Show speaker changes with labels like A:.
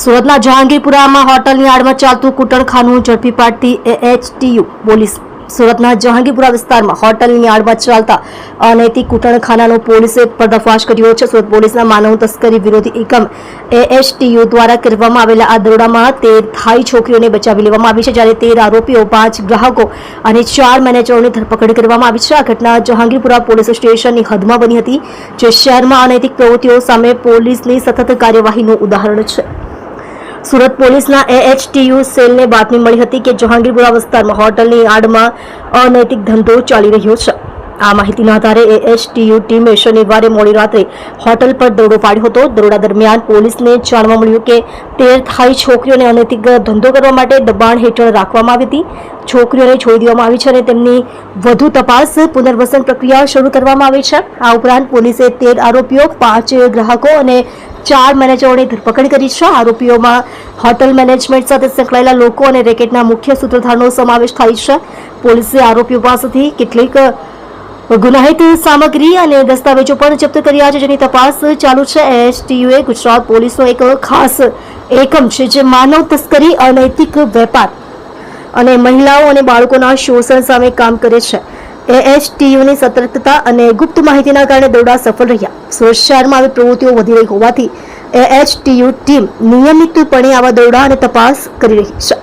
A: સુરતના જહાંગીરપુરામાં હોટલની આડમાં ચાલતું કૂટણખાનું ઝડપી પાડતી AHTU પોલીસ. સુરતના જહાંગીરપુરા વિસ્તારમાં હોટલની આડમાં ચાલતા અનૈતિક કૂટણખાનાનો પોલીસે પર્દાફાશ કર્યો છે. સુરત પોલીસના માનવ તસ્કરી વિરોધી એકમ AHTU દ્વારા કરવામાં આવેલા આ દરોડામાં 13 થાઈ છોકરીઓને બચાવી લેવામાં આવી છે, જ્યારે 13 આરોપીઓ, 5 ગ્રાહકો અને 4 મેનેજરોની ધરપકડ કરવામાં આવી છે. આ ઘટના જહાંગીરપુરા પોલીસ સ્ટેશનની હદમાં બની હતી, જે શહેરમાં અનૈતિક પ્રવૃત્તિઓ સામે પોલીસની સતત કાર્યવાહીનું ઉદાહરણ છે. સુરત પોલીસના AHTU સેલને બાતમી મળી હતી કે જહાંગીરપુરા વિસ્તારમાં હોટલની આડમાં અનૈતિક ધંધો ચાલી રહ્યો છે. આ માહિતીના આધારે AHTU ટીમે શનિવારે મોડી રાત્રે હોટલ પર દરોડો પાડ્યો હતો. દરોડા દરમિયાન પોલીસને જાણવા મળ્યું કે 13 થાઈ છોકરીઓને અનૈતિક ધંધો કરવા માટે દબાણ હેઠળ રાખવામાં આવી હતી. છોકરીઓને છોડી દેવામાં આવી છે અને તેમની વધુ તપાસ પુનર્વસન પ્રક્રિયા શરૂ કરવામાં આવી છે. આ ઉપરાંત પોલીસે 13 આરોપીઓ, 5 ગ્રાહકો અને 4 મેનેજરોની ધરપકડ કરી છે. આરોપીઓમાં હોટલ મેનેજમેન્ટ સાથે સંકળાયેલા લોકો અને રેકેટના મુખ્ય સૂત્રધારનો સમાવેશ થાય છે. પોલીસે આરોપીઓ પાસેથી કેટલીક ગુનાહિત સામગ્રી અને દસ્તાવેજો પણ જપ્ત કર્યા છે, જેની તપાસ ચાલુ છે. AHTU એ ગુજરાત પોલીસનો એક ખાસ એકમ છે જે માનવ તસ્કરી, અનૈતિક વેપાર અને મહિલાઓ અને બાળકોના શોષણ સામે કામ કરે છે. AHTUની સતર્કતા અને ગુપ્ત માહિતીના કારણે દરોડા સફળ રહ્યા. સુરત શહેરમાં આવી પ્રવૃત્તિઓ વધી રહી હોવાથી AHTU ટીમ નિયમિતપણે આવા દરોડા અને તપાસ કરી રહી છે.